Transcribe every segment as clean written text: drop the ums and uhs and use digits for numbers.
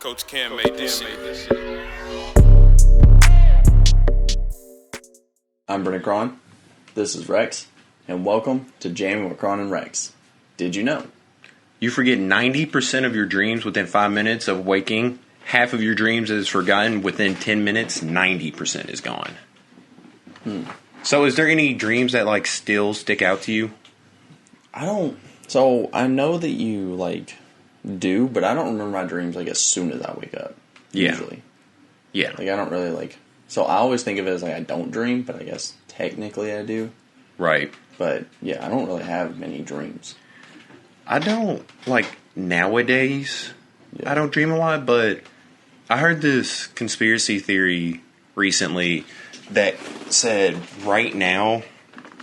Coach Cam made this shit. I'm Brenden Kron. This is Rex, and welcome to Jammin with Kron and Rex. Did you know? You forget 90% of your dreams within 5 minutes of waking. Half of your dreams is forgotten within 10 minutes. 90% is gone. So is there any dreams that still stick out to you? I don't. So I know that you do, but I don't remember my dreams as soon as I wake up. Yeah. Usually. Yeah. I don't really So I always think of it as I don't dream, but I guess technically I do. Right. But yeah, I don't really have many dreams. I don't, nowadays, Yeah. I don't dream a lot, but I heard this conspiracy theory recently that said right now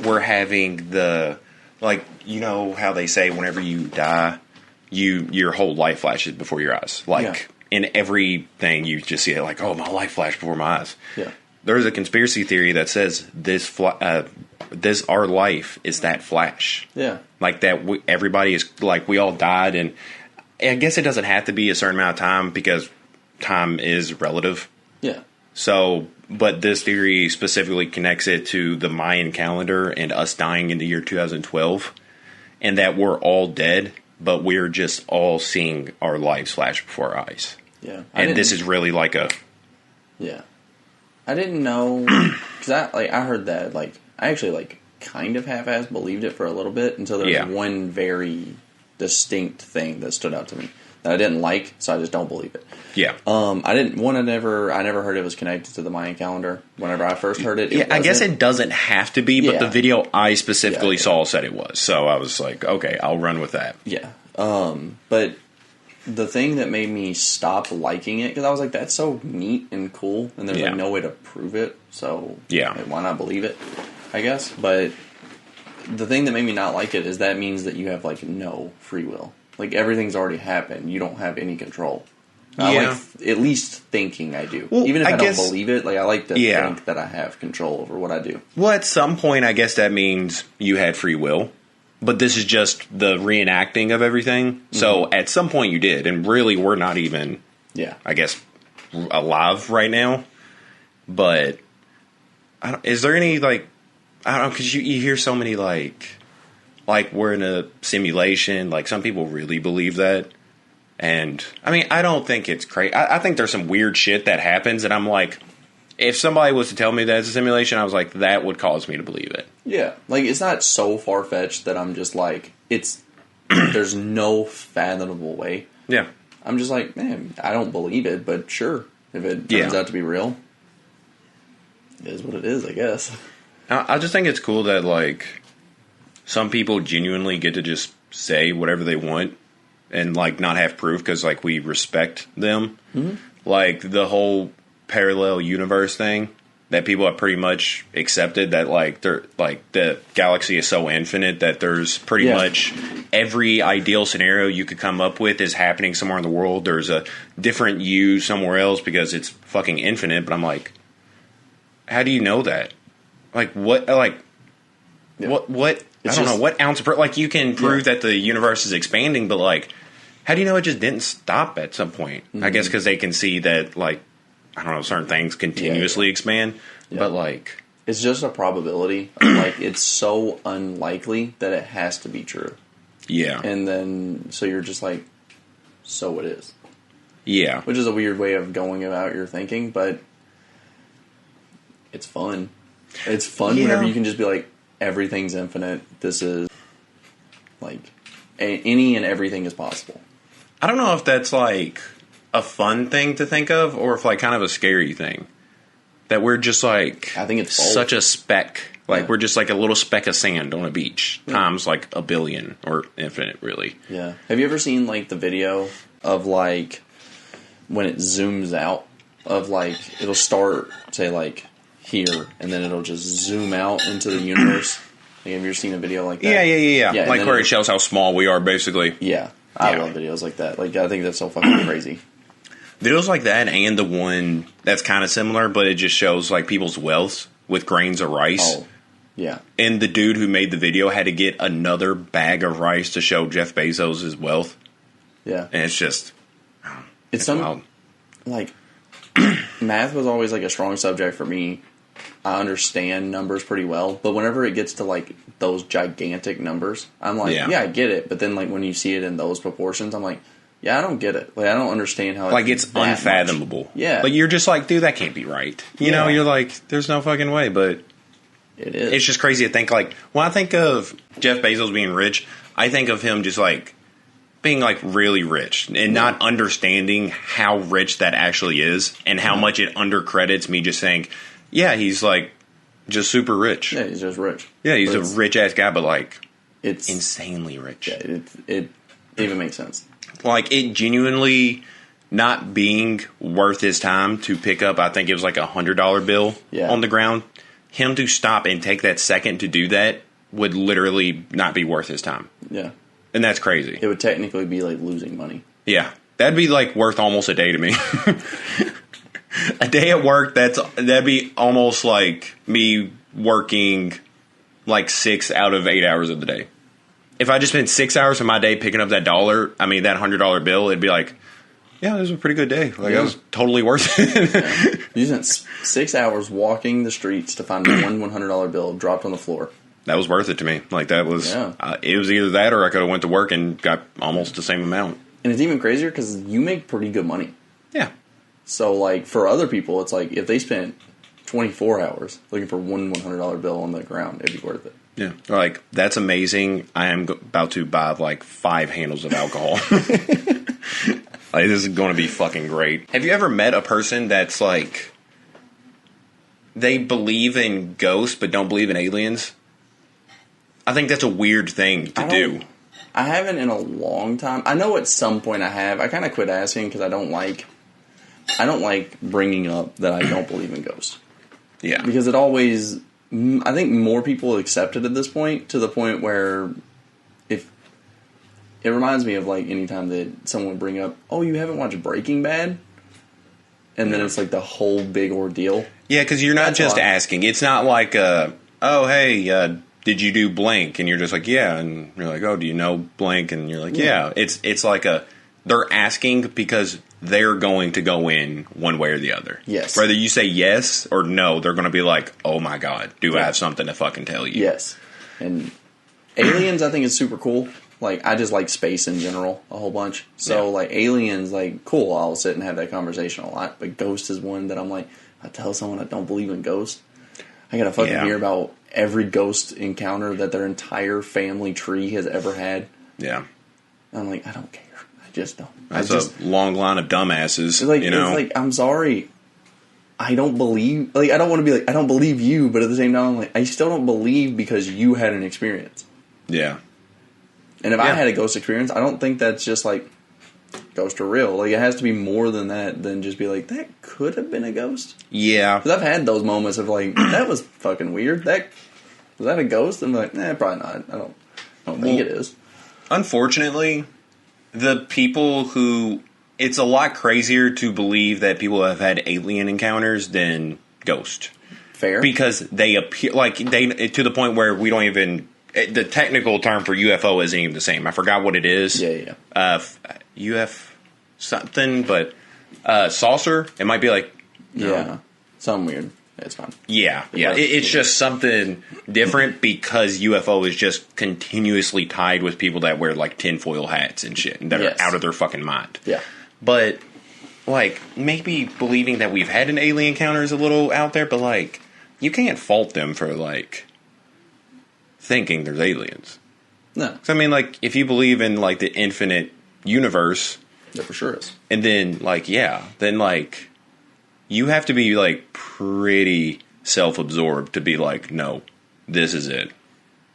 we're having the, you know how they say whenever you die, your whole life flashes before your eyes. In everything you just see it my life flashed before my eyes. Yeah. There's a conspiracy theory that says our life is that flash. Yeah. Everybody is we all died, and I guess it doesn't have to be a certain amount of time because time is relative. Yeah. So, but this theory specifically connects it to the Mayan calendar and us dying in the year 2012, and that we're all dead, but we're just all seeing our lives flash before our eyes. Yeah. And this is really Yeah. I didn't know, because I heard that, I actually, kind of half-assed believed it for a little bit until there was one very distinct thing that stood out to me that I didn't like, so I just don't believe it. Yeah. I never heard it was connected to the Mayan calendar. Whenever I first heard it, I guess it doesn't have to be, but Yeah. the video I specifically saw said it was, so I was like, okay, I'll run with that. Yeah. But the thing that made me stop liking it, because I was like, that's so neat and cool, and there's no way to prove it, so why not believe it, I guess? But the thing that made me not like it is that means that you have, no free will. Everything's already happened. You don't have any control. I at least thinking I do. Well, even if I guess, don't believe it, I like to think that I have control over what I do. Well, at some point, I guess that means you had free will. But this is just the reenacting of everything. Mm-hmm. So at some point you did. And really, we're not even, I guess, alive right now. But is there any, I don't know, because you hear so many, we're in a simulation. Some people really believe that. And, I mean, I don't think it's crazy. I think there's some weird shit that happens. And I'm like, if somebody was to tell me that it's a simulation, I was like, that would cause me to believe it. Yeah. It's not so far-fetched that I'm just there's no fathomable way. Yeah. I'm just man, I don't believe it, but sure. If it turns out to be real, it is what it is, I guess. I just think it's cool that, some people genuinely get to just say whatever they want and, not have proof because, we respect them. Mm-hmm. The whole parallel universe thing that people have pretty much accepted that they're the galaxy is so infinite that there's pretty much every ideal scenario you could come up with is happening somewhere in the world. There's a different you somewhere else because it's fucking infinite. But I'm like, how do you know that? What? What? I don't know. What ounce of you can prove that the universe is expanding, but how do you know it just didn't stop at some point? Mm-hmm. I guess because they can see that I don't know, certain things continuously expand, but it's just a probability. It's so unlikely that it has to be true. Yeah. And then, so you're just so it is. Yeah. Which is a weird way of going about your thinking, but it's fun. It's fun whenever you can just be everything's infinite. This is, any and everything is possible. I don't know if that's a fun thing to think of, or if kind of a scary thing that we're just I think it's both. such a speck, we're just a little speck of sand on a beach times a billion or infinite, really. Yeah. Have you ever seen the video of when it zooms out of it'll start say here and then it'll just zoom out into the universe? Have you ever seen a video like that? Yeah. Where it shows how small we are, basically. Yeah. I love videos like that. I think that's so fucking crazy. Videos like that, and the one that's kind of similar, but it just shows people's wealth with grains of rice. Oh, yeah. And the dude who made the video had to get another bag of rice to show Jeff Bezos' wealth. Yeah. And it's just, it's wild. like, math was always, like, a strong subject for me. I understand numbers pretty well, but whenever it gets to, like, those gigantic numbers, I'm like, yeah, I get it. But then, like, when you see it in those proportions, I'm like, yeah, I don't get it. Like, I don't understand how it's unfathomable. Much. Yeah. Like, you're just like, dude, that can't be right. You know, you're like, there's no fucking way, but it is. It's just crazy to think, like, when I think of Jeff Bezos being rich, I think of him just, like, being, like, really rich and not understanding how rich that actually is and how much it undercredits me just saying, yeah, he's, like, just super rich. Yeah, he's just rich. Yeah, he's a rich-ass guy, but, like, it's insanely rich. Yeah, it even makes sense. Like, it genuinely not being worth his time to pick up, I think it was like $100 bill on the ground. Him to stop and take that second to do that would literally not be worth his time. Yeah. And that's crazy. It would technically be like losing money. Yeah. That'd be like worth almost a day to me. A day at work, that'd be almost like me working like 6 out of 8 hours of the day. If I just spent 6 hours of my day picking up that $100 bill, it'd be like, yeah, it was a pretty good day. Like, that was totally worth it. Yeah. You spent 6 hours walking the streets to find one $100 bill dropped on the floor. That was worth it to me. Like, that was, it was either that or I could have went to work and got almost the same amount. And it's even crazier because you make pretty good money. Yeah. So, like, for other people, it's like, if they spent 24 hours looking for one $100 bill on the ground, it'd be worth it. Yeah. Like, that's amazing. I am about to buy, like, 5 handles of alcohol. Like, this is going to be fucking great. Have you ever met a person that's, like, they believe in ghosts but don't believe in aliens? I think that's a weird thing to do. I haven't in a long time. I know at some point I have. I kind of quit asking because I don't like bringing up that I don't believe in ghosts. Yeah. Because it always... I think more people accept it at this point, to the point where if it reminds me of like any time that someone would bring up, oh, you haven't watched Breaking Bad? And then it's like the whole big ordeal. Yeah, because you're not just asking. It's not like, oh, hey, did you do blank? And you're just like, yeah. And you're like, oh, do you know blank? And you're like, yeah. It's like they're asking because they're going to go in one way or the other. Yes. Whether you say yes or no, they're going to be like, oh my God, do I have something to fucking tell you? Yes. And aliens, I think, is super cool. Like, I just like space in general a whole bunch. So, like, aliens, like, cool, I'll sit and have that conversation a lot. But ghost is one that I'm like, I tell someone I don't believe in ghosts, I gotta fucking hear about every ghost encounter that their entire family tree has ever had. Yeah. And I'm like, I don't care. Just don't. That's a long line of dumbasses. Like, you know? It's like, I'm sorry. I don't believe... Like, I don't want to be like, I don't believe you, but at the same time, I'm like, I still don't believe because you had an experience. Yeah. And if I had a ghost experience, I don't think that's just like, ghost or real. Like, it has to be more than that, than just be like, that could have been a ghost. Yeah. Because I've had those moments of like, that was fucking weird. Was that a ghost? And I'm like, probably not. I don't think it is. Unfortunately... The people who... It's a lot crazier to believe that people have had alien encounters than ghost. Fair. Because they appear... Like, they... To the point where we don't even... The technical term for UFO isn't even the same. I forgot what it is. Yeah. UF... something, but... saucer? It might be like... Yeah. Something weird. It's fine. Yeah. It's just something different because UFO is just continuously tied with people that wear like tinfoil hats and shit and that are out of their fucking mind. Yeah. But like maybe believing that we've had an alien encounter is a little out there, but like you can't fault them for like thinking there's aliens. No. So I mean, like if you believe in like the infinite universe, there for sure is. And then like then like. You have to be, like, pretty self-absorbed to be like, no, this is it.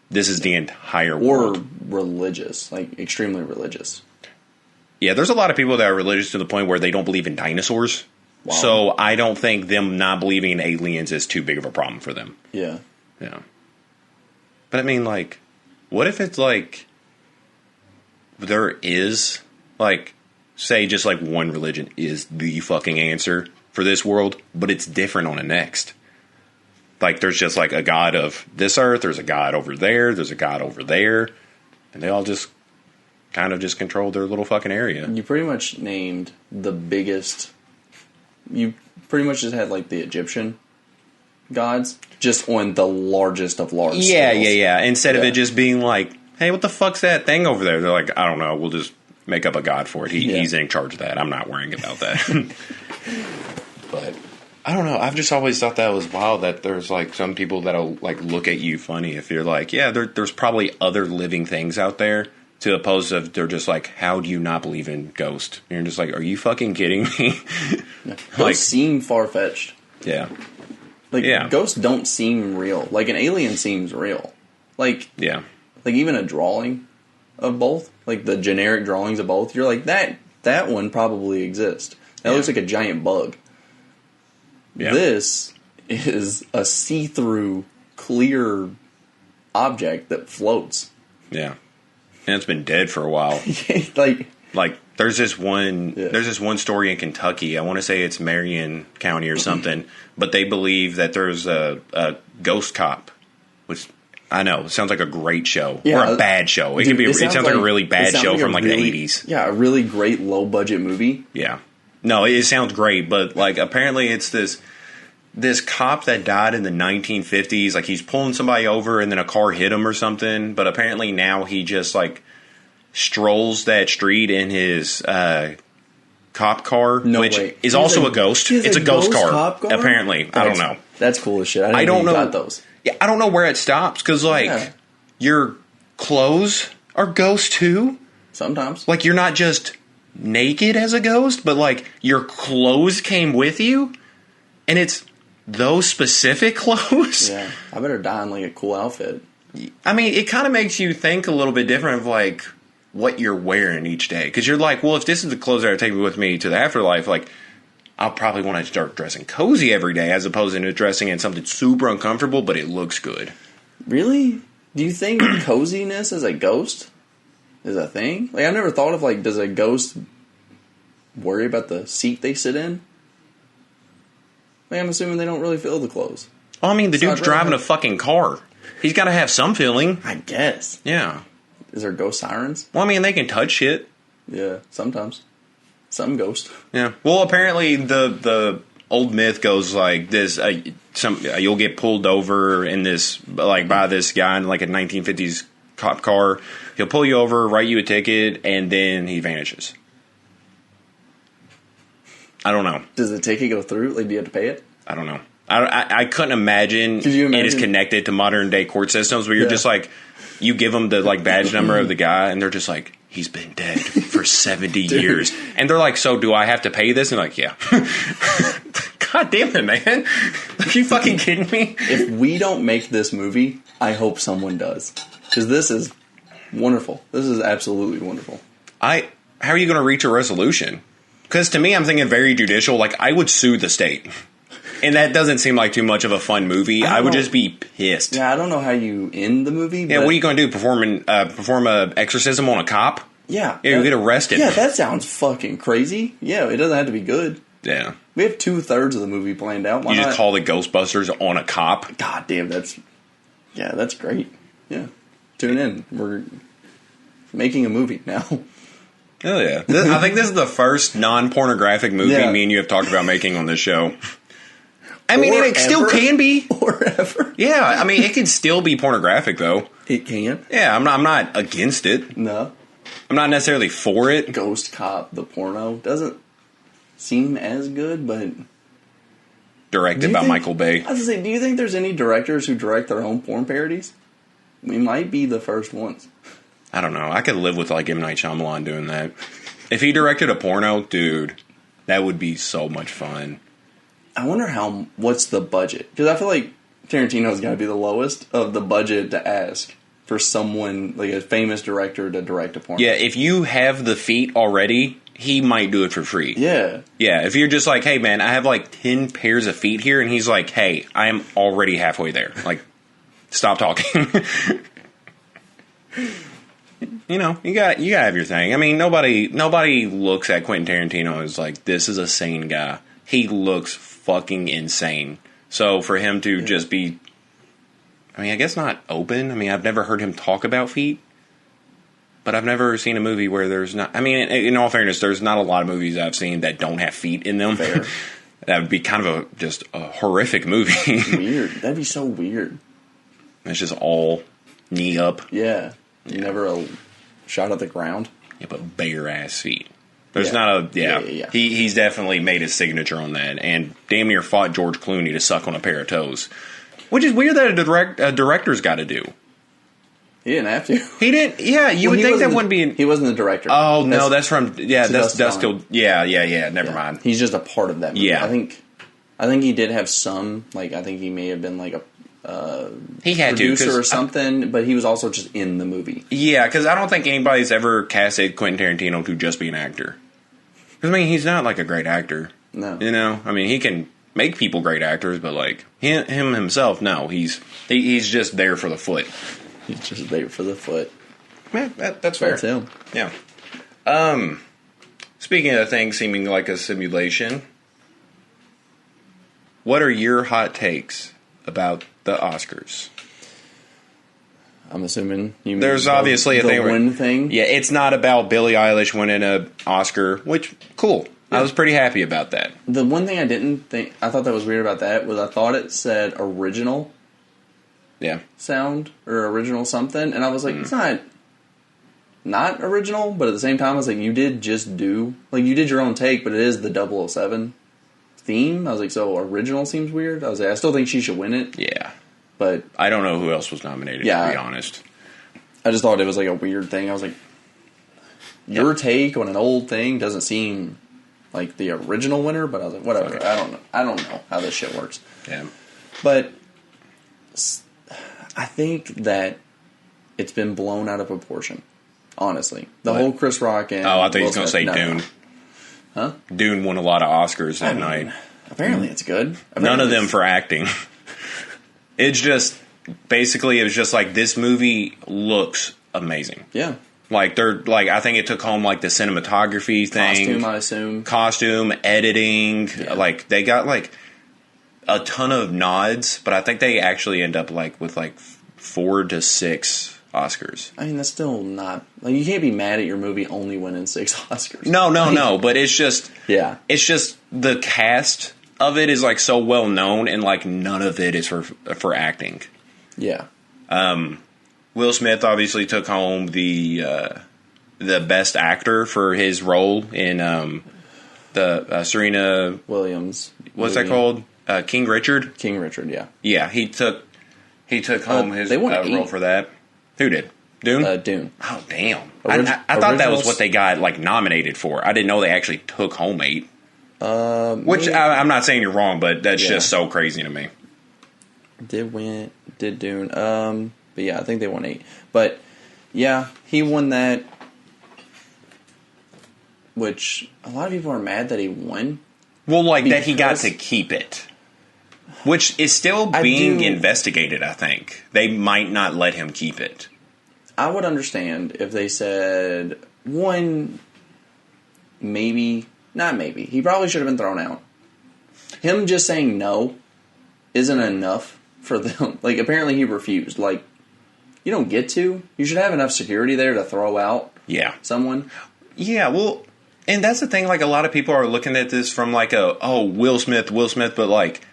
This is the entire world. Or religious, like, extremely religious. Yeah, there's a lot of people that are religious to the point where they don't believe in dinosaurs. Wow. So I don't think them not believing in aliens is too big of a problem for them. Yeah. Yeah. But I mean, like, what if it's, like, there is, like, say just, like, one religion is the fucking answer for this world, but it's different on the next. Like, there's just, like, a god of this earth, there's a god over there's a god over there, and they all just kind of just control their little fucking area. You pretty much named the biggest you pretty much just had, like, the Egyptian gods, just on the largest of large scales. Yeah. Instead of it just being like, hey, what the fuck's that thing over there? They're like, I don't know, we'll just make up a god for it. He's in charge of that. I'm not worrying about that. But I don't know. I've just always thought that was wild that there's like some people that'll like look at you funny if you're like, yeah, there's probably other living things out there, to opposed to they're just like, how do you not believe in ghosts? And you're just like, are you fucking kidding me? Ghosts seem far-fetched. Yeah. Like, ghosts don't seem real. Like, an alien seems real. Like, like even a drawing of both, like the generic drawings of both, you're like, that one probably exists. That looks like a giant bug. Yeah. This is a see-through, clear object that floats. Yeah. And it's been dead for a while. like there's this one story in Kentucky. I want to say it's Marion County or something, but they believe that there's a ghost cop, which I know it sounds like a great show or a bad show. It can be. It sounds like a really bad show from like the 80s. Yeah, a really great low budget movie. Yeah. No, it sounds great, but like apparently it's this cop that died in the 1950s. Like he's pulling somebody over and then a car hit him or something. But apparently now he just like strolls that street in his cop car, which is also a ghost. It's a ghost car, apparently. I don't know. That's cool as shit. I don't know. Got those. Yeah, I don't know where it stops because like your clothes are ghosts too. Sometimes, like you're not just naked as a ghost, but like your clothes came with you, and it's those specific clothes. Yeah, I better die in like a cool outfit. I mean, it kind of makes you think a little bit different of like what you're wearing each day, because you're like, well, if this is the clothes that are taking with me to the afterlife, like I'll probably want to start dressing cozy every day as opposed to dressing in something super uncomfortable, but it looks good. Really? Do you think coziness as a ghost is a thing? Like, I've never thought of, like, does a ghost worry about the seat they sit in? Like, I'm assuming they don't really feel the clothes. Well, I mean, the dude's driving a fucking car. He's got to have some feeling. I guess. Yeah. Is there ghost sirens? Well, I mean, they can touch shit. Yeah, sometimes. Some ghost. Yeah. Well, apparently the old myth goes like this: you'll get pulled over in this like by this guy in like a 1950s cop car. He'll pull you over, write you a ticket, and then he vanishes. I don't know. Does the ticket go through? Like, do you have to pay it? I don't know. I couldn't imagine, it is connected to modern day court systems where you're just like, you give them the like badge number of the guy, and they're just like, he's been dead for 70 years. And they're like, so do I have to pay this? And like, yeah. God damn it, man. Are you fucking kidding me? If we don't make this movie, I hope someone does. Because this is wonderful. This is absolutely wonderful. How are you going to reach a resolution? Because to me, I'm thinking very judicial. Like, I would sue the state. And that doesn't seem like too much of a fun movie. I would just be pissed. Yeah, I don't know how you end the movie. Yeah, what are you going to do? Perform a exorcism on a cop? Yeah. You get arrested. Yeah, that sounds fucking crazy. Yeah, it doesn't have to be good. Yeah. We have 2/3 of the movie planned out. Why just call the Ghostbusters on a cop? God damn, that's great. Yeah. Tune in. We're making a movie now. Oh, yeah. I think this is the first non-pornographic movie me and you have talked about making on this show. I mean, it still can be. Or ever. Yeah, I mean, it can still be pornographic, though. It can. Yeah, I'm not against it. No. I'm not necessarily for it. Ghost Cop, the porno, doesn't seem as good, but... Directed by Michael Bay. I was going to say, do you think there's any directors who direct their own porn parodies? We might be the first ones. I don't know. I could live with, like, M. Night Shyamalan doing that. If he directed a porno, dude, that would be so much fun. I wonder what's the budget? Because I feel like Tarantino's got to be the lowest of the budget to ask for someone, like a famous director, to direct a porno. Yeah, if you have the feet already, he might do it for free. Yeah. Yeah, if you're just like, hey, man, I have like 10 pairs of feet here, and he's like, hey, I am already halfway there. Like, stop talking. You know, you gotta have your thing. I mean, nobody looks at Quentin Tarantino as like, this is a sane guy. He looks fucking insane. So for him to just be, I mean, I guess not open. I mean, I've never heard him talk about feet, but I've never seen a movie where there's not. I mean, in all fairness, there's not a lot of movies I've seen that don't have feet in them. Fair. That would be kind of just a horrific movie. Weird. That'd be so weird. It's just all knee up. Yeah. Never a shot at the ground. Yeah, but bare ass feet. There's not a... Yeah. He's definitely made his signature on that, and damn near fought George Clooney to suck on a pair of toes. Which is weird that a director's got to do. He didn't have to. He didn't... Yeah, you would think that wouldn't be... He wasn't the director. Oh, no, that's from... Yeah, that's still... Yeah, never mind. He's just a part of that movie. Yeah. I think he did have some... Like, I think he may have been like a... he had producer or something, but he was also just in the movie. Yeah, because I don't think anybody's ever casted Quentin Tarantino to just be an actor. Because, I mean, he's not, like, a great actor. No. You know? I mean, he can make people great actors, but, like, him himself, no. He's just there for the foot. He's just there for the foot. Yeah, that's fair. That's him. Yeah. Speaking of things seeming like a simulation, what are your hot takes about the Oscars? I'm assuming you mean there's obviously a thing. Win thing. Yeah, it's not about Billie Eilish winning an Oscar, which cool. Yeah. I was pretty happy about that. The one thing I thought that was weird about that was I thought it said original. Yeah. Sound or original something, and I was like, it's not original, but at the same time, I was like, you did your own take, but it is the 007 theme. I was like, so original seems weird. I was like, I still think she should win it. Yeah. But I don't know who else was nominated, to be honest. I just thought it was like a weird thing. I was like, your take on an old thing doesn't seem like the original winner, but I was like, whatever. Okay. I don't know how this shit works. Yeah. But I think that it's been blown out of proportion. Honestly. The whole Chris Rock and... Oh, I thought you was going to say Dune. No. Huh? Dune won a lot of Oscars that night. Apparently it's good. None of them for acting. It's just... Basically, it was just like, this movie looks amazing. Yeah. Like, I think it took home, like, the cinematography thing. Costume, I assume. Costume, editing. Yeah. Like, they got, like, a ton of nods, but I think they actually end up, like, with, like, 4 to 6 Oscars. I mean, that's still not... Like, you can't be mad at your movie only winning 6 Oscars. No, but it's just... Yeah. It's just the cast of it is, like, so well known, and, like, none of it is for acting. Yeah. Will Smith obviously took home the best actor for his role in the Serena Williams. What's that called? King Richard. King Richard, yeah. Yeah, he took home his role for that. Who did? Dune? Dune. Oh, damn. I thought that was what they got, like, nominated for. I didn't know they actually took home 8. Which, I'm not saying you're wrong, but that's just so crazy to me. Did Dune. But yeah, I think they won 8. But, yeah, he won that, which a lot of people are mad that he won. Well, like, that he got to keep it. Which is still being investigated, I think. They might not let him keep it. I would understand if they said, one, maybe, not maybe. He probably should have been thrown out. Him just saying no isn't enough for them. Like, apparently he refused. Like, you don't get to. You should have enough security there to throw out someone. Yeah, well, and that's the thing. Like, a lot of people are looking at this from, like, Will Smith, but, like,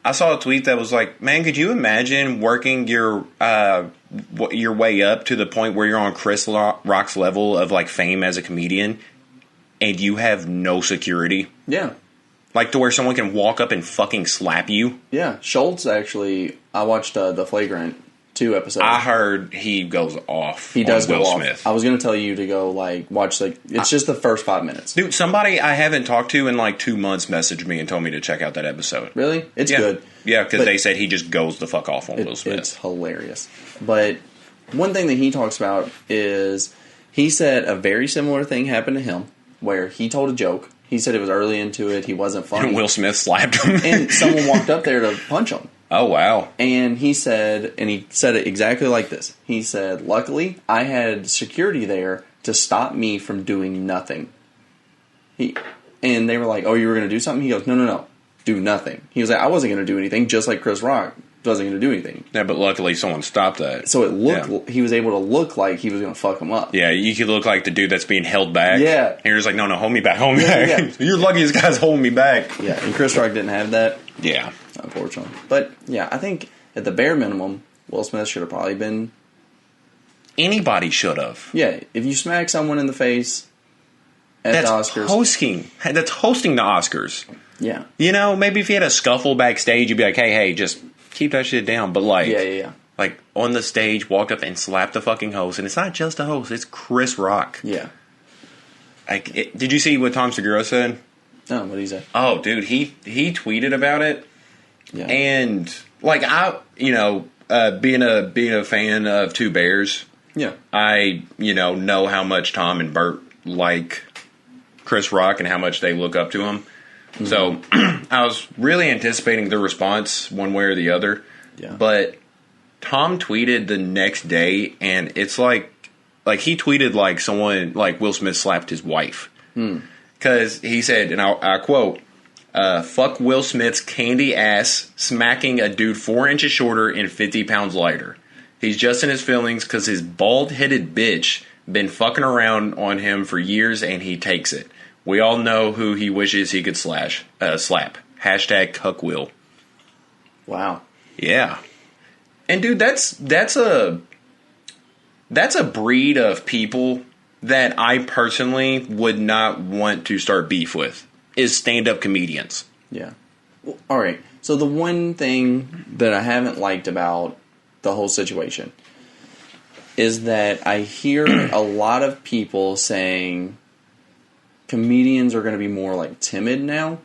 I saw a tweet that was like, man, could you imagine working your way up to the point where you're on Chris Rock's level of, like, fame as a comedian and you have no security? Yeah. Like, to where someone can walk up and fucking slap you? Yeah. Schultz, actually, I watched the Flagrant 2 episode. I heard he goes off. He does on go Will off. Smith. I was going to tell you to go, like, watch, like, it's just the first 5 minutes. Dude, somebody I haven't talked to in, like, 2 months messaged me and told me to check out that episode. Really? It's good. Yeah, because they said he just goes the fuck off on Will Smith. It's hilarious. But one thing that he talks about is he said a very similar thing happened to him where he told a joke. He said it was early into it. He wasn't funny. And Will Smith slapped him. And someone walked up there to punch him. Oh, wow. And he said it exactly like this. He said, luckily, I had security there to stop me from doing nothing. And they were like, oh, you were going to do something? He goes, no. Do nothing. He was like, I wasn't going to do anything, just like Chris Rock. wasn't going to do anything. Yeah, but luckily someone stopped that. So it looked, he was able to look like he was going to fuck him up. Yeah, you could look like the dude that's being held back. Yeah. And you're just like, no, hold me back, hold me back. Yeah. You're lucky this guy's holding me back. Yeah, and Chris Rock didn't have that. Yeah. Unfortunately. But, yeah, I think at the bare minimum, Will Smith should have probably been... Anybody should have. Yeah, if you smack someone in the face at the Oscars... That's hosting the Oscars. Yeah. You know, maybe if you had a scuffle backstage, you'd be like, hey, just... keep that shit down, but like, like on the stage, walk up and slap the fucking host, and it's not just a host; it's Chris Rock. Yeah. Like, did you see what Tom Segura said? No, what did he say? Oh, dude, he tweeted about it, and like being a fan of Two Bears, I know how much Tom and Bert like Chris Rock and how much they look up to him. Mm-hmm. So I was really anticipating the response one way or the other. Yeah. But Tom tweeted the next day, and it's like he tweeted like someone like Will Smith slapped his wife. Because he said, and I quote, "Fuck Will Smith's candy ass smacking a dude 4 inches shorter and 50 pounds lighter. He's just in his feelings because his bald-headed bitch been fucking around on him for years, and he takes it. We all know who he wishes he could slap. Hashtag cuck Will." Wow. Yeah. And dude, that's a breed of people that I personally would not want to start beef with, is stand-up comedians. Yeah. Well, all right. So the one thing that I haven't liked about the whole situation is that I hear a lot of people saying comedians are going to be more like timid now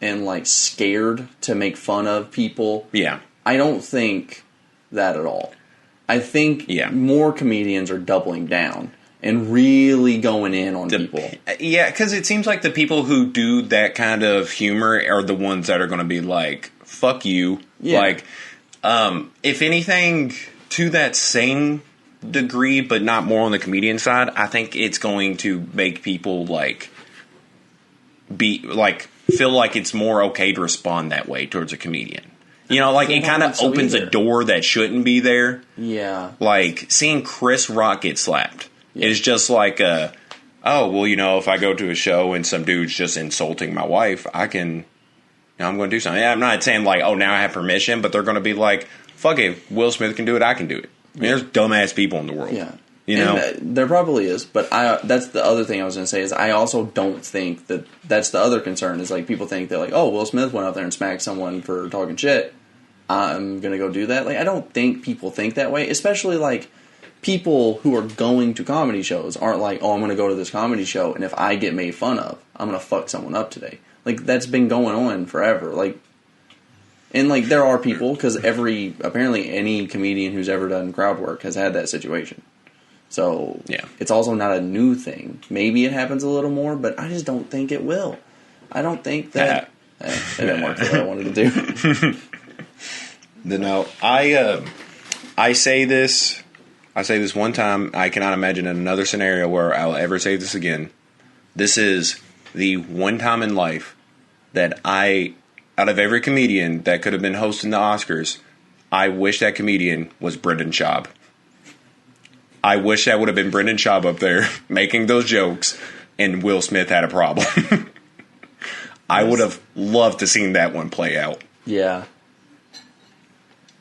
and like scared to make fun of people. Yeah. I don't think that at all. I think more comedians are doubling down and really going in on people. Yeah, because it seems like the people who do that kind of humor are the ones that are going to be like, fuck you. Yeah. Like, if anything, to that same degree, but not more on the comedian side, I think it's going to make people like feel like it's more okay to respond that way towards a comedian. You know, like it kind of opens a door that shouldn't be there. Yeah. Like seeing Chris Rock get slapped is just like if I go to a show and some dude's just insulting my wife, I'm going to do something. I'm not saying like, oh, now I have permission, but they're going to be like, fuck it, Will Smith can do it, I can do it. I mean, there's dumbass people in the world. Yeah. You know? And there probably is, but that's the other thing I was going to say is I also don't think that's the other concern is like people think that like, oh, Will Smith went out there and smacked someone for talking shit. I'm going to go do that. Like, I don't think people think that way, especially like people who are going to comedy shows aren't like, oh, I'm going to go to this comedy show and if I get made fun of, I'm going to fuck someone up today. Like, that's been going on forever. Like, and like there are people because apparently any comedian who's ever done crowd work has had that situation. So it's also not a new thing. Maybe it happens a little more, but I just don't think it will. I don't think that it didn't work the way I wanted to do. No, I say this one time. I cannot imagine another scenario where I'll ever say this again. This is the one time in life that out of every comedian that could have been hosting the Oscars, I wish that comedian was Brenden Schaub. I wish that would have been Brenden Schaub up there making those jokes, and Will Smith had a problem. I would have loved to seen that one play out. Yeah.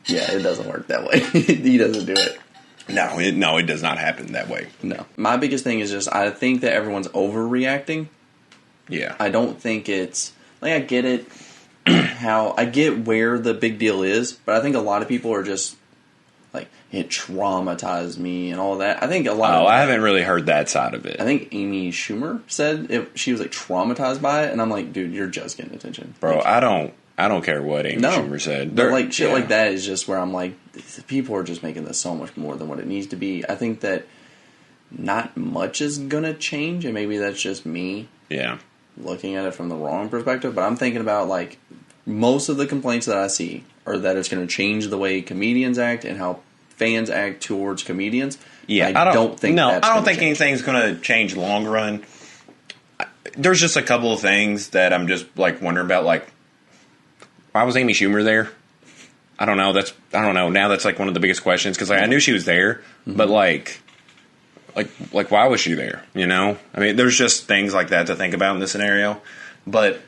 Yeah, it doesn't work that way. He doesn't do it. No, it does not happen that way. No. My biggest thing is just I think that everyone's overreacting. Yeah. I don't think it's... Like, I get it. I get where the big deal is, but I think a lot of people are just... Like, it traumatized me and all that. I think a lot of... I haven't really heard that side of it. I think Amy Schumer said she was, like, traumatized by it, and I'm like, dude, you're just getting attention. Bro, like, I don't care what Amy Schumer said. But like shit like that is just where I'm like, people are just making this so much more than what it needs to be. I think that not much is gonna change, and maybe that's just me looking at it from the wrong perspective. But I'm thinking about like most of the complaints that I see are that it's gonna change the way comedians act and how fans act towards comedians. Yeah, I don't think anything's gonna change long run. There's just a couple of things that I'm just like wondering about, like, why was Amy Schumer there? I don't know. Now that's like one of the biggest questions because like, I knew she was there, but like why was she there? You know, I mean, there's just things like that to think about in this scenario. But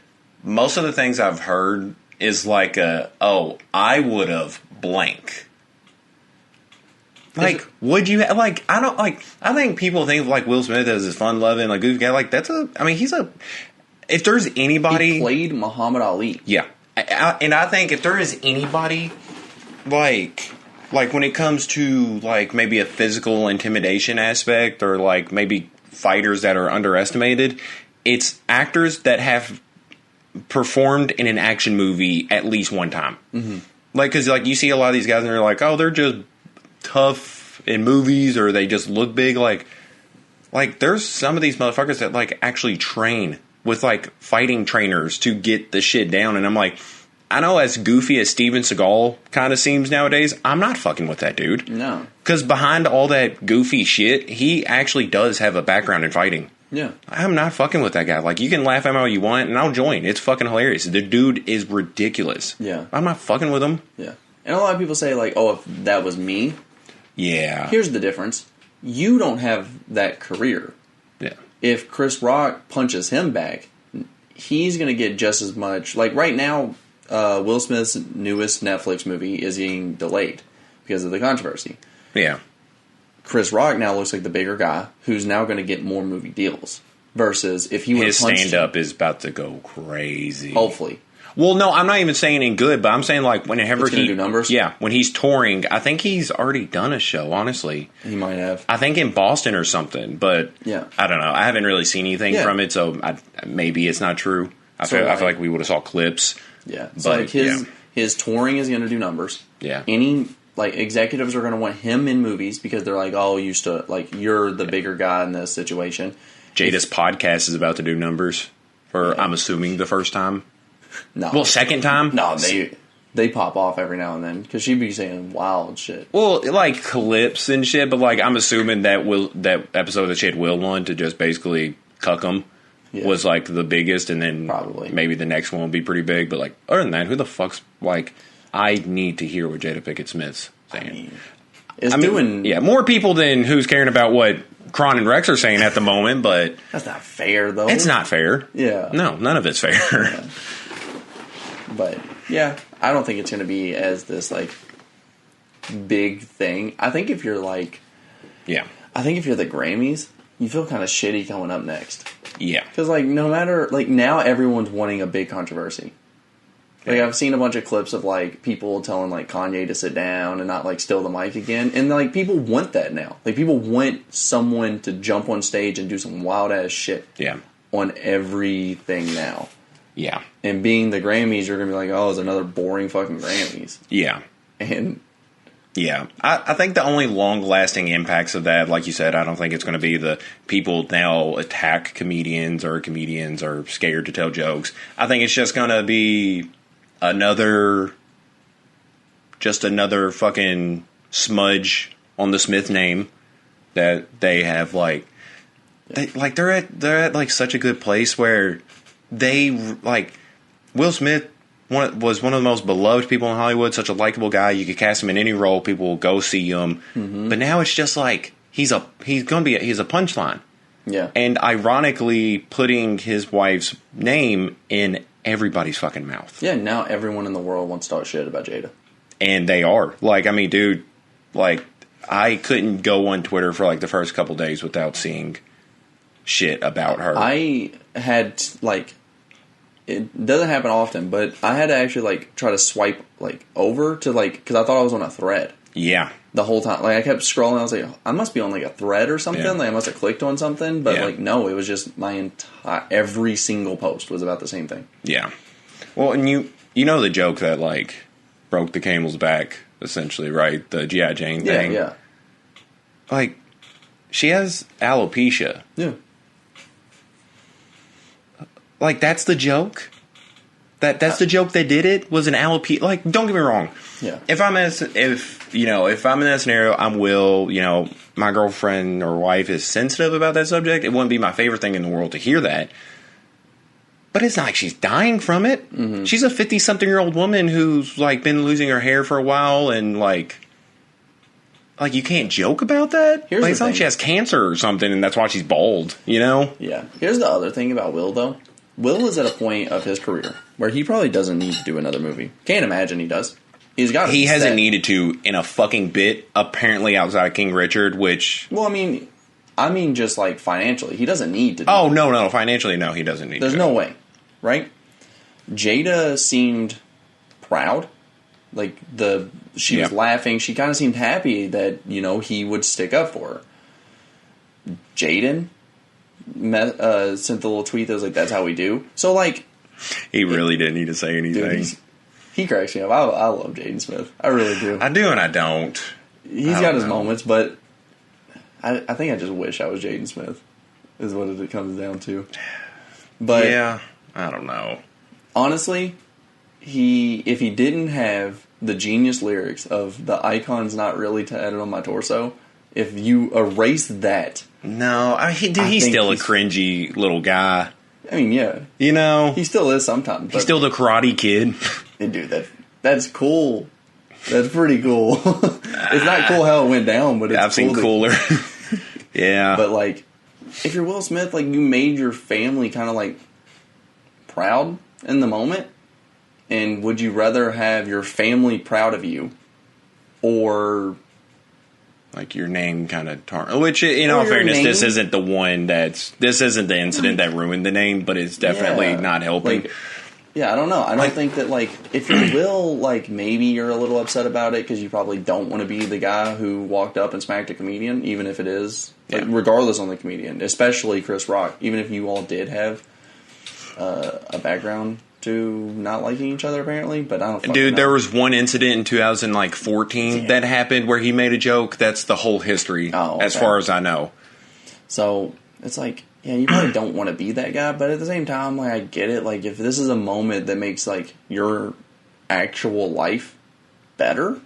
most of the things I've heard is like I would have blank. Like, would you like? I don't like. I think people think of like Will Smith as this fun-loving, like goofy guy. Like he's a. If there's anybody, he played Muhammad Ali. Yeah, and I think if there is anybody, like when it comes to like maybe a physical intimidation aspect or like maybe fighters that are underestimated, it's actors that have performed in an action movie at least one time. Mm-hmm. Like, because like you see a lot of these guys and they're like, oh, they're just tough in movies or they just look big. Like there's some of these motherfuckers that like actually train with like fighting trainers to get the shit down. And I'm like, I know as goofy as Steven Seagal kind of seems nowadays, I'm not fucking with that dude. No. Because behind all that goofy shit, he actually does have a background in fighting. Yeah. I'm not fucking with that guy. Like, you can laugh at him all you want, and I'll join. It's fucking hilarious. The dude is ridiculous. Yeah. I'm not fucking with him. Yeah. And a lot of people say, like, oh, if that was me. Yeah. Here's the difference. You don't have that career. Yeah. If Chris Rock punches him back, he's going to get just as much. Like, right now, Will Smith's newest Netflix movie is being delayed because of the controversy. Yeah. Chris Rock now looks like the bigger guy who's now going to get more movie deals. Versus if he would have punched his stand-up is about to go crazy. Hopefully. Well, no, I'm not even saying in good, but I'm saying like whenever he do numbers. Yeah, when he's touring, I think he's already done a show. Honestly, he might have. I think in Boston or something, but yeah, I don't know. I haven't really seen anything from it, so maybe it's not true. I feel like we would have saw clips. Yeah, so but like his touring is going to do numbers. Yeah, any like executives are going to want him in movies because they're like, oh, you're the bigger guy in this situation. Jada's podcast is about to do numbers for I'm assuming the first time. No. Well, second time? No, they pop off every now and then because she'd be saying wild shit. Well, like clips and shit, but like I'm assuming that episode that she had Will on to just basically cuck him was like the biggest, and then probably maybe the next one will be pretty big. But like other than that, who the fuck's like? I need to hear what Jada Pinkett Smith's saying. More people than who's caring about what Kron and Rex are saying at the moment, but that's not fair though. It's not fair. Yeah. No, none of it's fair. Yeah. But yeah, I don't think it's going to be as this like big thing. I think if you're like, I think if you're the Grammys, you feel kind of shitty coming up next. Yeah, because like no matter like now everyone's wanting a big controversy. Like I've seen a bunch of clips of like people telling like Kanye to sit down and not like steal the mic again, and like people want that now. Like people want someone to jump on stage and do some wild ass shit. Yeah, on everything now. Yeah, and being the Grammys, you're gonna be like, oh, it's another boring fucking Grammys. Yeah, and yeah, I think the only long lasting impacts of that, like you said, I don't think it's going to be the people now attack comedians or comedians are scared to tell jokes. I think it's just going to be another fucking smudge on the Smith name that they have they're at like such a good place where they like Will Smith was one of the most beloved people in Hollywood, such a likable guy. You could cast him in any role, people will go see him. Mm-hmm. But now it's just like he's a punchline. Yeah. And ironically putting his wife's name in everybody's fucking mouth. Yeah, now everyone in the world wants to talk shit about Jada. And they are. Like, I mean, dude, like, I couldn't go on Twitter for, like, the first couple days without seeing shit about her. I had, like, it doesn't happen often, but I had to actually, like, try to swipe, like, over to, like, because I thought I was on a thread. Yeah. The whole time. Like, I kept scrolling. I was like, I must be on, like, a thread or something. Yeah. Like, I must have clicked on something. But, like, no, it was just every single post was about the same thing. Yeah. Well, and you know the joke that, like, broke the camel's back, essentially, right? The G.I. Jane thing. Yeah. Like, she has alopecia. Yeah. Like, that's the joke? That's the joke that did it? Was an alopecia? Like, don't get me wrong. Yeah. If I'm in that scenario, my girlfriend or wife is sensitive about that subject, it wouldn't be my favorite thing in the world to hear that. But it's not like she's dying from it. Mm-hmm. She's a 50-something-year-old woman who's, like, been losing her hair for a while, and, like, you can't joke about that? It's not like she has cancer or something, and that's why she's bald, you know? Yeah. Here's the other thing about Will, though. Will is at a point of his career where he probably doesn't need to do another movie. Can't imagine he does. He hasn't needed to in a fucking bit, apparently outside of King Richard, which... Well, I mean just, like, financially. He doesn't need to do Oh, no. Financially, no, he doesn't need There's no way. Right? Jada seemed proud. Like, she was laughing. She kind of seemed happy that, you know, he would stick up for her. Jaden sent the little tweet that was like, that's how we do. So, like... He really didn't need to say anything. Dude, he cracks me up. I love Jaden Smith. I really do. I do and I don't. He's got his moments, but I think I just wish I was Jaden Smith, is what it comes down to. But yeah, I don't know. Honestly, if he didn't have the genius lyrics of the icon's not really tatted on my torso, if you erase that... No, he's still a cringy little guy. I mean, yeah. You know? He still is sometimes. He's still the Karate Kid. Dude, that's cool. That's pretty cool. It's not cool how it went down, but it's I've seen cooler. Yeah. But, like, if you're Will Smith, like, you made your family kind of, like, proud in the moment. And would you rather have your family proud of you or... Like your name kind of which, in all fairness, this isn't the one this isn't the incident that ruined the name, but it's definitely not helping. Like, yeah, I don't know. I don't think that, like, if you will, like, maybe you're a little upset about it because you probably don't want to be the guy who walked up and smacked a comedian, even if it is, like, regardless on the comedian, especially Chris Rock, even if you all did have a background to not liking each other, apparently, but I don't know. There was one incident in 2014 that happened where he made a joke. That's the whole history, as far as I know. So, it's like, yeah, you probably don't want to be that guy, but at the same time, like, I get it. Like, if this is a moment that makes, like, your actual life better,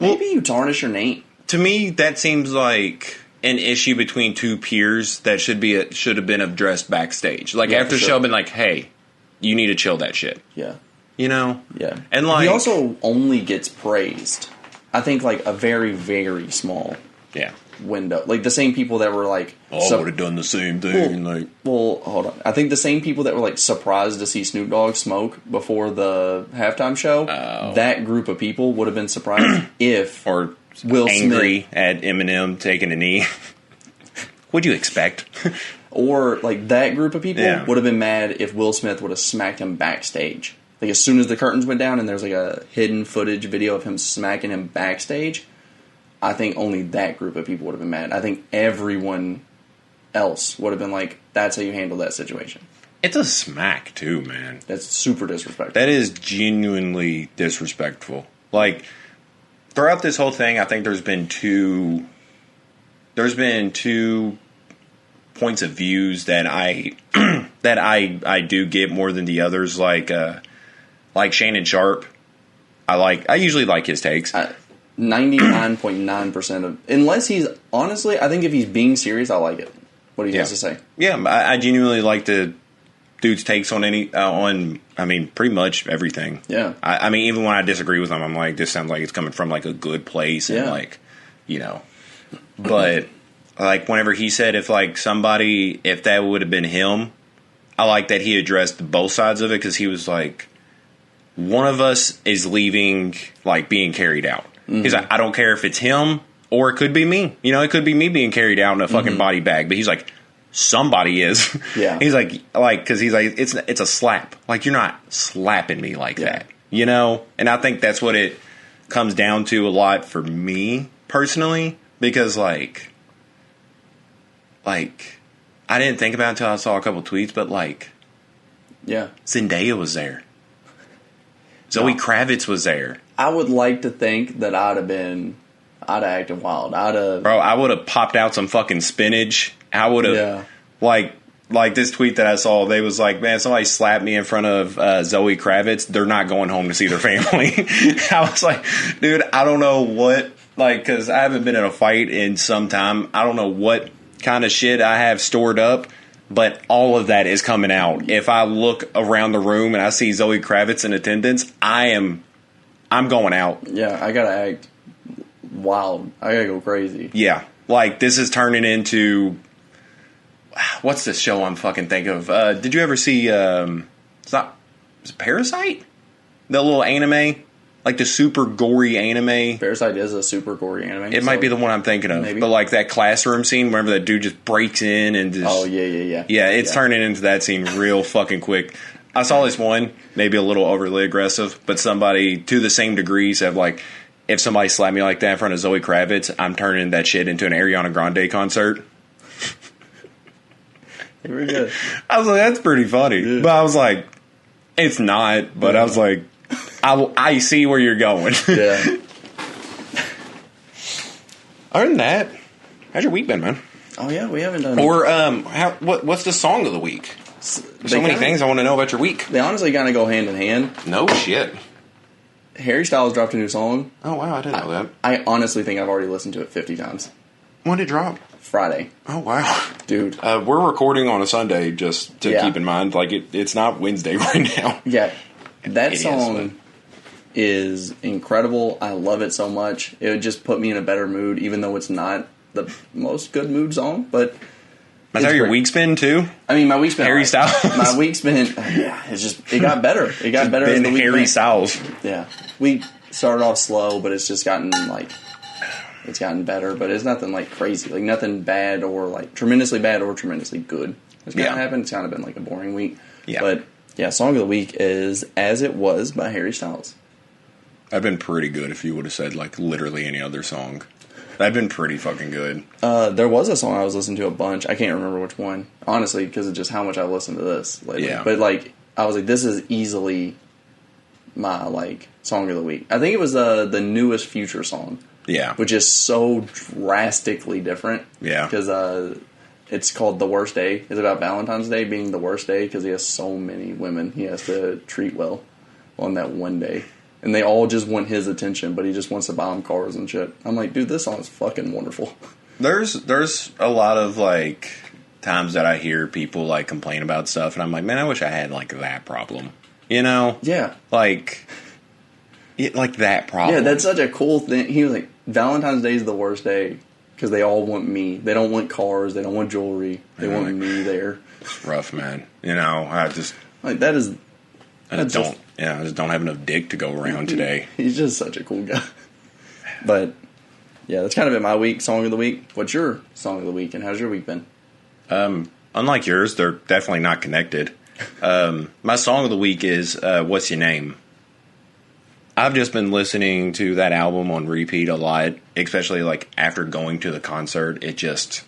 maybe you tarnish your name. To me, that seems like an issue between two peers that should have been addressed backstage. Like, after the show, been like, hey... You need to chill that shit. Yeah. You know? Yeah. And like... He also only gets praised. I think, like, a very, very small window. Like, the same people that were, like... I would have done the same thing. Well, hold on. I think the same people that were, like, surprised to see Snoop Dogg smoke before the halftime show, that group of people would have been surprised if... Or Will angry Smith, at Eminem taking a knee. What'd you expect? Or, like, that group of people would have been mad if Will Smith would have smacked him backstage. Like, as soon as the curtains went down and there's, like, a hidden footage video of him smacking him backstage, I think only that group of people would have been mad. I think everyone else would have been like, that's how you handle that situation. It's a smack, too, man. That's super disrespectful. That is genuinely disrespectful. Like, throughout this whole thing, I think there's been two points of views that I do get more than the others, like Shannon Sharp. I usually like his takes. 99.9% of, unless he's honestly, I think if he's being serious, I like it. What he has to say. Yeah, I genuinely like the dude's takes on pretty much everything. Yeah. I mean, even when I disagree with him, I'm like, this sounds like it's coming from like a good place and like, you know, but. Like, whenever he said if that would have been him, I like that he addressed both sides of it, because he was like, one of us is leaving, like, being carried out. Mm-hmm. He's like, I don't care if it's him, or it could be me. You know, it could be me being carried out in a fucking body bag. But he's like, somebody is. Yeah. He's like, because he's like, it's a slap. Like, you're not slapping me like that. You know? And I think that's what it comes down to a lot for me, personally, because, like, I didn't think about it until I saw a couple tweets, but, like, Zendaya was there. Zoe Kravitz was there. I would like to think that I'd have acted wild. Bro, I would have popped out some fucking spinach. I would have, like this tweet that I saw, they was like, man, somebody slapped me in front of Zoe Kravitz. They're not going home to see their family. I was like, dude, I don't know what, like, because I haven't been in a fight in some time. I don't know what kind of shit I have stored up, but all of that is coming out. If I look around the room and I see Zoe Kravitz in attendance, I'm going out. Yeah, I gotta act wild. I gotta go crazy. Yeah, like this is turning into what's this show I'm fucking thinking of? Did you ever see? Is it Parasite? The little anime. Like the super gory anime. Parasite is a super gory anime. It might be the one I'm thinking of. Maybe. But like that classroom scene, remember that dude just breaks in and just... Oh, yeah. Yeah, it's turning into that scene real fucking quick. I saw this one, maybe a little overly aggressive, but somebody to the same degree said like, if somebody slapped me like that in front of Zoe Kravitz, I'm turning that shit into an Ariana Grande concert. Very good. I was like, that's pretty funny. Yeah. But I was like, it's not. But I was like, I see where you're going. Yeah. Other than that, how's your week been, man? Oh yeah, we haven't done. Or what's the song of the week? So many things I want to know about your week. They honestly kind of go hand in hand. No shit. Harry Styles dropped a new song. Oh wow, I didn't know that. I honestly think I've already listened to it 50 times. When did it drop? Friday. Oh wow, dude. We're recording on a Sunday, just to keep in mind. Like it's not Wednesday right now. Yeah, that song is incredible. I love it so much. It would just put me in a better mood, even though it's not the most good mood song. But that's how your week's been too. I mean, my week's been Harry Styles. My week's been it got better. It got better as the week Harry Styles. Yeah, we started off slow, but it's just gotten it's gotten better. But it's nothing like crazy, like nothing bad or like tremendously bad or tremendously good. It's kind of happened. It's kind of been like a boring week. Yeah, but yeah, song of the week is "As It Was" by Harry Styles. I've been pretty good if you would have said, like, literally any other song. I've been pretty fucking good. There was a song I was listening to a bunch. I can't remember which one, honestly, because of just how much I listened to this lately. Yeah. But, like, I was like, this is easily my, like, song of the week. I think it was the newest Future song. Yeah. Which is so drastically different. Yeah. Because it's called The Worst Day. It's about Valentine's Day being the worst day because he has so many women he has to treat well on that one day. And they all just want his attention, but he just wants to buy them cars and shit. I'm like, dude, this song is fucking wonderful. There's a lot of, like, times that I hear people, like, complain about stuff, and I'm like, man, I wish I had, like, that problem. You know? Yeah. Like that problem. Yeah, that's such a cool thing. He was like, Valentine's Day is the worst day because they all want me. They don't want cars. They don't want jewelry. They want me there. It's rough, man. You know, I just... Like, that is... I just don't have enough dick to go around today. He's just such a cool guy. But, yeah, that's kind of been my week, song of the week. What's your song of the week, and how's your week been? Unlike yours, they're definitely not connected. My song of the week is What's Your Name? I've just been listening to that album on repeat a lot, especially, like, after going to the concert. It just...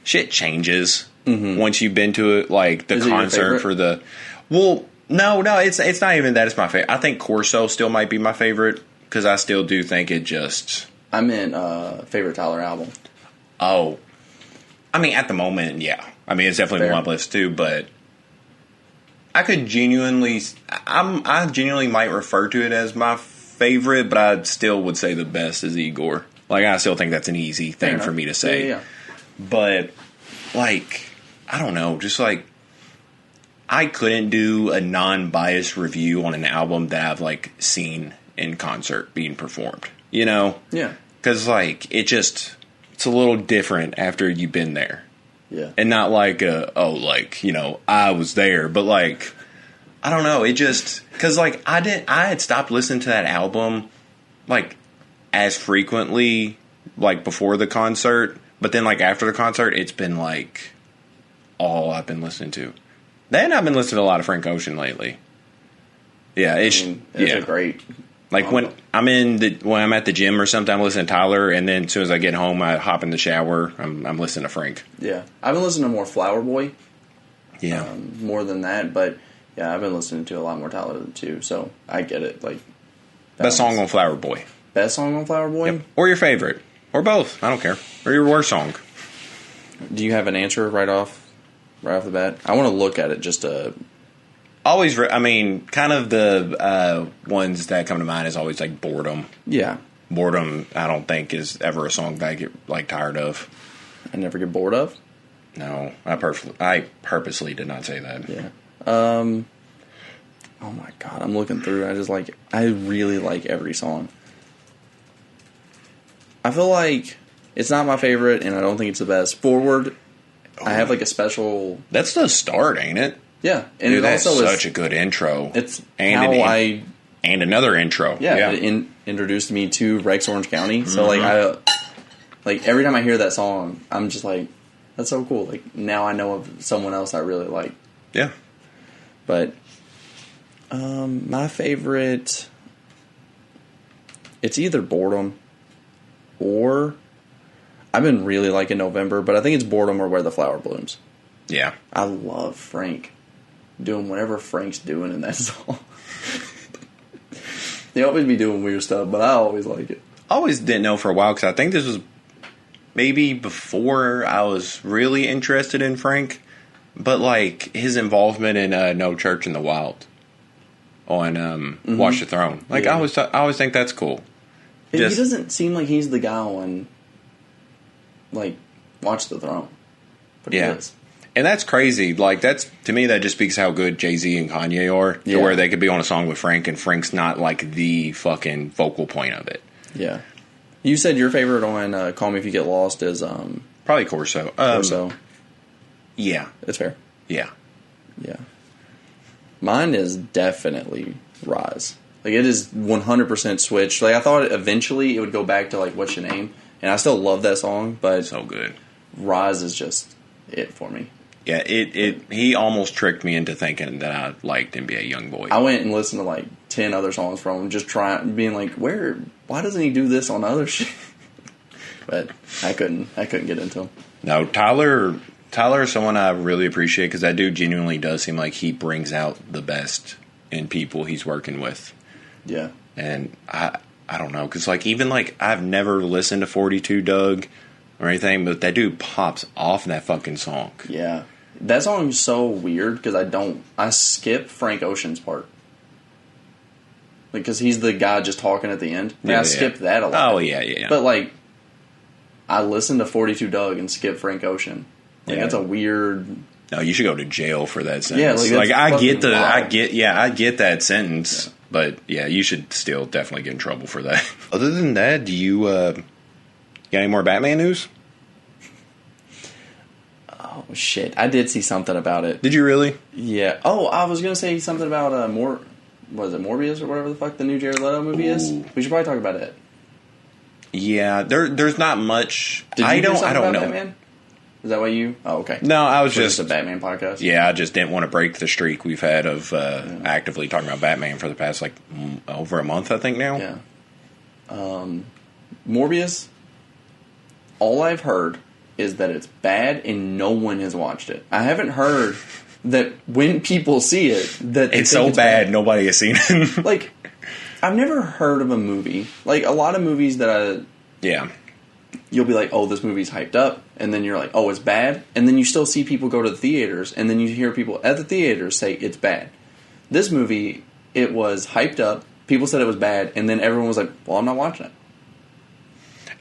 Shit changes once you've been to it, like, the concert for the... Well... No, it's not even that it's my favorite. I think Corso still might be my favorite, because I still do think it just... I meant favorite Tyler album. Oh. I mean, at the moment, yeah. I mean, it's definitely on my list, too, but... I could genuinely... I genuinely might refer to it as my favorite, but I still would say the best is Igor. Like, I still think that's an easy thing for me to say. Yeah. But, like, I don't know, just like... I couldn't do a non-biased review on an album that I've, like, seen in concert being performed. You know? Yeah. Because, like, it's a little different after you've been there. Yeah. And not like, I was there. But, like, I don't know. It just... Because, like, I had stopped listening to that album, like, as frequently, like, before the concert. But then, like, after the concert, it's been, like, all I've been listening to. Then I've been listening to a lot of Frank Ocean lately. Yeah, it's a great. Like when I'm at the gym or something, I'm listening to Tyler, and then as soon as I get home, I hop in the shower. I'm listening to Frank. Yeah, I've been listening to more Flower Boy. Yeah, more than that, but yeah, I've been listening to a lot more Tyler too. So I get it. Like best song on Flower Boy. Best song on Flower Boy, yep. Or your favorite, or both. I don't care. Or your worst song. Do you have an answer right off the bat? I want to look at it just to... Always, kind of the ones that come to mind is always, like, Boredom. Yeah. Boredom, I don't think, is ever a song that I get, like, tired of. I never get bored of? No, I purposely did not say that. Yeah. Oh my god, I'm looking through. I really like every song. I feel like it's not my favorite, and I don't think it's the best. Forward, I have like a special. That's the start, ain't it? Yeah, and dude, it that's also such a good intro. It's and another intro. Yeah, it introduced me to Rex Orange County. So like every time I hear that song, I'm just like, that's so cool. Like now I know of someone else I really like. Yeah, but my favorite, it's either Boredom or I've been really liking November, but I think it's Boredom or Where the Flower Blooms. Yeah, I love Frank doing whatever Frank's doing in that song. They always be doing weird stuff, but I always like it. I always didn't know for a while because I think this was maybe before I was really interested in Frank, but like his involvement in No Church in the Wild on Watch the Throne. Like I always think that's cool. He doesn't seem like he's the guy on like Watch the Throne, but he is. And that's crazy. Like, to me, that just speaks how good Jay-Z and Kanye are. To where they could be on a song with Frank, and Frank's not, like, the fucking focal point of it. Yeah. You said your favorite on Call Me If You Get Lost is... probably Corso. Corso. Yeah. That's fair. Yeah. Yeah. Mine is definitely Rise. Like, it is 100% switched. Like, I thought eventually it would go back to, like, What's Your Name? And I still love that song, but... So good. Rise is just it for me. Yeah, he almost tricked me into thinking that I liked NBA Youngboy. I went and listened to like 10 other songs from him, just being like, why doesn't he do this on other shit? But I couldn't get into him. No, Tyler is someone I really appreciate because that dude genuinely does seem like he brings out the best in people he's working with. Yeah. And I don't know, because like even like I've never listened to 42 Doug or anything, but that dude pops off in that fucking song. Yeah. That song is so weird because I skip Frank Ocean's part. Because he's the guy just talking at the end. I skip that a lot. Oh, yeah. But, like, I listen to 42 Doug and skip Frank Ocean. Like, that's a weird... No, you should go to jail for that sentence. Yeah, like I get that sentence, but, yeah, you should still definitely get in trouble for that. Other than that, do you got any more Batman news? Oh, shit. I did see something about it. Did you really? Yeah. Oh, I was going to say something about was it Morbius or whatever the fuck the new Jared Leto movie is? We should probably talk about it. Yeah, there's not much. I don't know. Batman? Is that why you? Oh, okay. No, I was just a Batman podcast. Yeah, I just didn't want to break the streak we've had of actively talking about Batman for the past like over a month, I think now. Yeah. Morbius. All I've heard is that it's bad and no one has watched it. I haven't heard that when people see it, that it's so bad nobody has seen it. Like, I've never heard of a movie. Like, a lot of movies that you'll be like, oh, this movie's hyped up, and then you're like, oh, it's bad, and then you still see people go to the theaters, and then you hear people at the theaters say it's bad. This movie, it was hyped up, people said it was bad, and then everyone was like, well, I'm not watching it.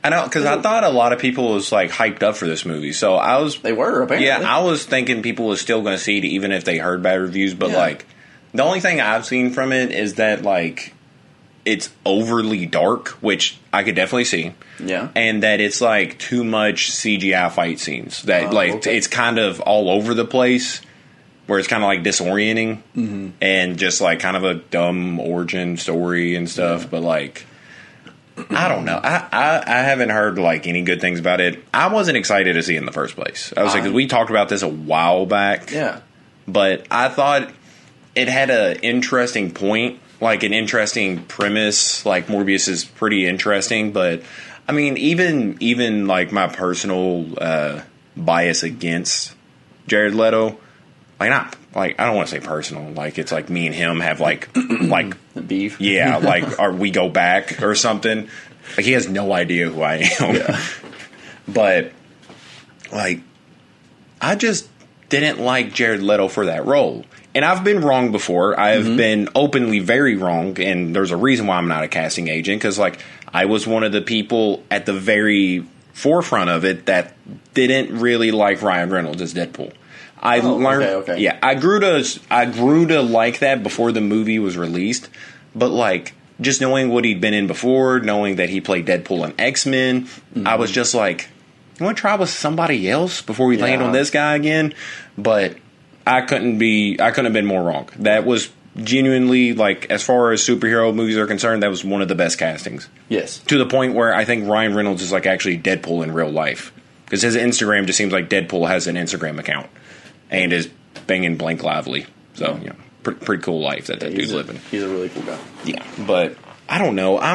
I know, because I thought a lot of people was like hyped up for this movie, so I was. They were apparently. Yeah, I was thinking people was still going to see it even if they heard bad reviews. But like, the only thing I've seen from it is that like it's overly dark, which I could definitely see. Yeah, and that it's like too much CGI fight scenes. That it's kind of all over the place, where it's kind of like disorienting and just like kind of a dumb origin story and stuff. Yeah. But like. I don't know. I haven't heard like any good things about it. I wasn't excited to see it in the first place. I was like, 'cause we talked about this a while back. Yeah. But I thought it had an interesting point, like an interesting premise. Like Morbius is pretty interesting, but I mean, even like my personal bias against Jared Leto, like not. Like, I don't want to say personal. Like, it's like me and him have, like beef? Yeah, like, or we go back or something. Like, he has no idea who I am. Yeah. But, like, I just didn't like Jared Leto for that role. And I've been wrong before. I've been openly very wrong. And there's a reason why I'm not a casting agent. Because, like, I was one of the people at the very forefront of it that didn't really like Ryan Reynolds as Deadpool. I learned, okay. Yeah, I grew to like that before the movie was released, but like just knowing what he'd been in before, knowing that he played Deadpool in X-Men, I was just like, you want to try with somebody else before we land on this guy again? But I couldn't have been more wrong. That was genuinely, like, as far as superhero movies are concerned, that was one of the best castings. Yes. To the point where I think Ryan Reynolds is like actually Deadpool in real life. Because his Instagram just seems like Deadpool has an Instagram account and is banging Blake Lively. So, you know, pretty cool life that dude's living. He's a really cool guy. Yeah, but I don't know. I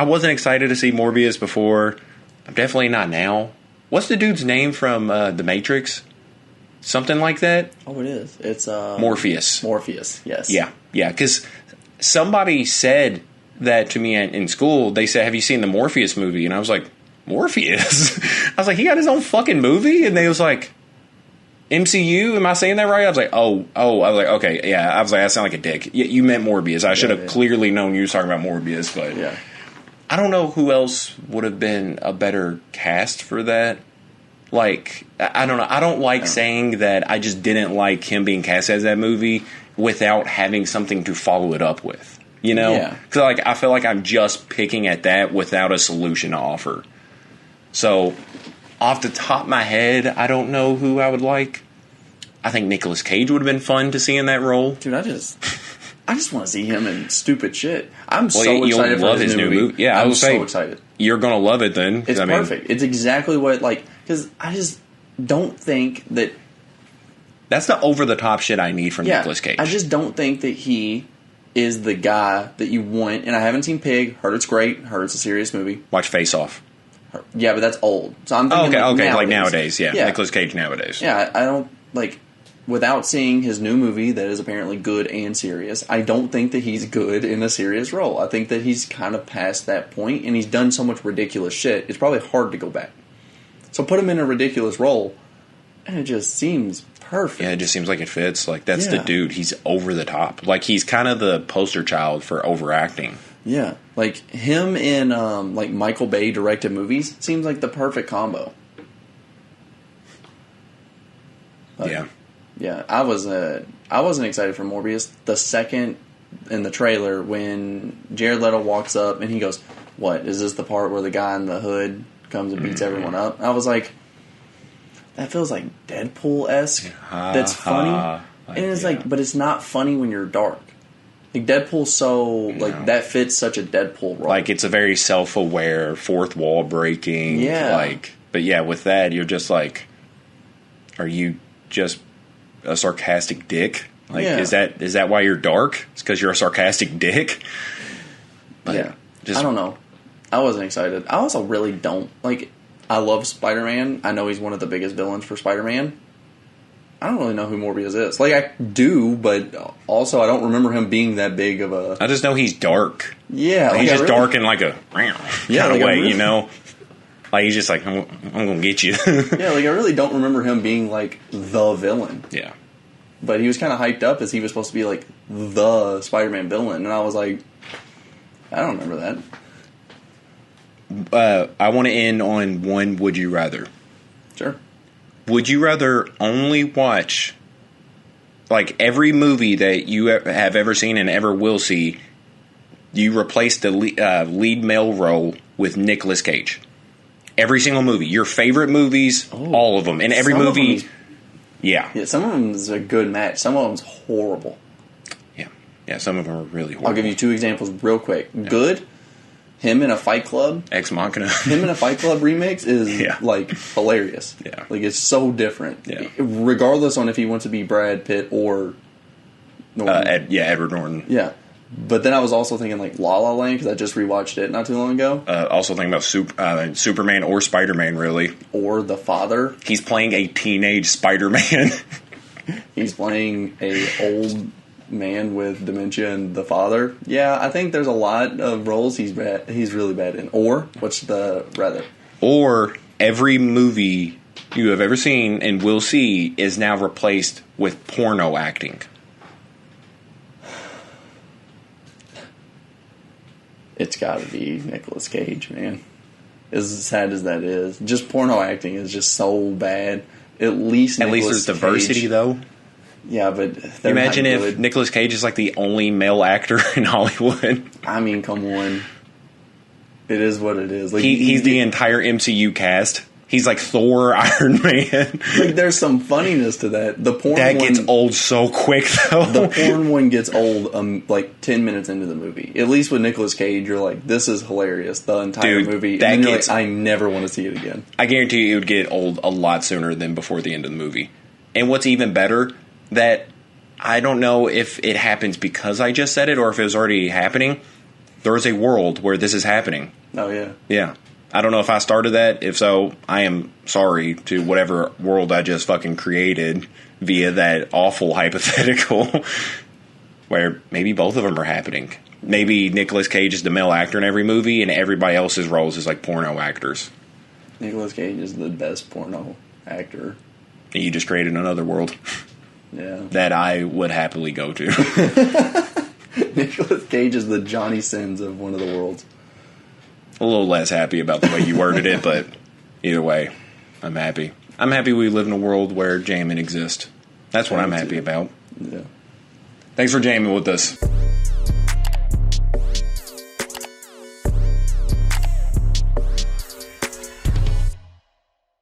wasn't excited to see Morbius before. I'm definitely not now. What's the dude's name from The Matrix? Something like that? Oh, it is. It's Morpheus. Morpheus, yes. Yeah, because somebody said that to me in school. They said, have you seen the Morpheus movie? And I was like, Morpheus? I was like, he got his own fucking movie? And they was like, MCU? Am I saying that right? I was like, oh. I was like, okay, yeah. I was like, I sound like a dick. You meant Morbius. I should have clearly known you were talking about Morbius, but yeah. I don't know who else would have been a better cast for that. Like, I don't know. I don't like saying that I just didn't like him being cast as that movie without having something to follow it up with. You know? Yeah. Because like, I feel like I'm just picking at that without a solution to offer. So, off the top of my head, I don't know who I would like. I think Nicolas Cage would have been fun to see in that role. Dude, I just want to see him in stupid shit. I'm so excited for his new movie. Yeah, I'm so excited. You're going to love it then. It's perfect. It's exactly what, like, because I just don't think that... That's the over-the-top shit I need from Nicolas Cage. I just don't think that he is the guy that you want. And I haven't seen Pig. Heard it's great. Heard it's a serious movie. Watch Face Off. Yeah, but that's old. So I'm thinking nowadays. Yeah. Nicolas Cage nowadays. Yeah, I don't, like, without seeing his new movie that is apparently good and serious, I don't think that he's good in a serious role. I think that he's kind of past that point, and he's done so much ridiculous shit, it's probably hard to go back. So put him in a ridiculous role, and it just seems perfect. Yeah, it just seems like it fits. Like, that's the dude. He's over the top. Like, he's kind of the poster child for overacting. Yeah, like him in like Michael Bay directed movies seems like the perfect combo. But, yeah. I wasn't excited for Morbius. The second in the trailer when Jared Leto walks up and he goes, "What is this? The part where the guy in the hood comes and beats everyone up?" I was like, that feels like Deadpool-esque. That's funny, and it's like, but it's not funny when you're dark. Like, Deadpool's so, like, that fits such a Deadpool role. Like, it's a very self-aware, fourth wall breaking. Yeah. Like, but yeah, with that, you're just like, are you just a sarcastic dick? Like, is that why you're dark? It's because you're a sarcastic dick? But I don't know. I wasn't excited. I also really don't. Like, I love Spider-Man. I know he's one of the biggest villains for Spider-Man. I don't really know who Morbius is. Like, I do, but also I don't remember him being that big of a... I just know he's dark. Yeah. Like, he's just dark in like a kind of way, you know? Like, he's just like, I'm going to get you. Yeah, like, I really don't remember him being like the villain. Yeah. But he was kind of hyped up as he was supposed to be like the Spider-Man villain. And I was like, I don't remember that. I want to end on one Would You Rather. Sure. Would you rather only watch, like, every movie that you have ever seen and ever will see, you replace the lead male role with Nicolas Cage? Every single movie. Your favorite movies, all of them. And every movie... Yeah, some of them is a good match. Some of them's horrible. Yeah, some of them are really horrible. I'll give you two examples real quick. Yeah. Good... Him in a Fight Club. Ex Machina. Him in a Fight Club remix is, like, hilarious. Yeah. Like, it's so different. Yeah. Regardless on if he wants to be Brad Pitt or... Edward Norton. Yeah. But then I was also thinking, like, La La Land, because I just rewatched it not too long ago. Also thinking about Superman or Spider-Man, really. Or The Father. He's playing a teenage Spider-Man. He's playing a old... man with dementia and The Father. Yeah, I think there's a lot of roles he's really bad in. Or what's the rather? Or every movie you have ever seen and will see is now replaced with porno acting. It's got to be Nicolas Cage, man. as sad as that is. Just porno acting is just so bad. At least there's diversity, though. Yeah, but imagine if Nicolas Cage is like the only male actor in Hollywood. I mean, come on. It is what it is. Like, he's the entire MCU cast. He's like Thor, Iron Man. Like, there's some funniness to that. The porn that gets old so quick, though. The porn one gets old like 10 minutes into the movie. At least with Nicolas Cage, you're like, this is hilarious, the entire movie. And then you're like, I never want to see it again. I guarantee you it would get old a lot sooner than before the end of the movie. And what's even better, that I don't know if it happens because I just said it or if it was already happening, there is a world where this is happening. Oh, yeah. Yeah. I don't know if I started that. If so, I am sorry to whatever world I just fucking created via that awful hypothetical where maybe both of them are happening. Maybe Nicolas Cage is the male actor in every movie and everybody else's roles is like porno actors. Nicolas Cage is the best porno actor. And you just created another world. Yeah. That I would happily go to. Nicolas Cage is the Johnny Sins of one of the worlds. A little less happy about the way you worded it, but either way, I'm happy. I'm happy we live in a world where Jammin exists. That's what I'm happy about. Yeah. Thanks for jamming with us.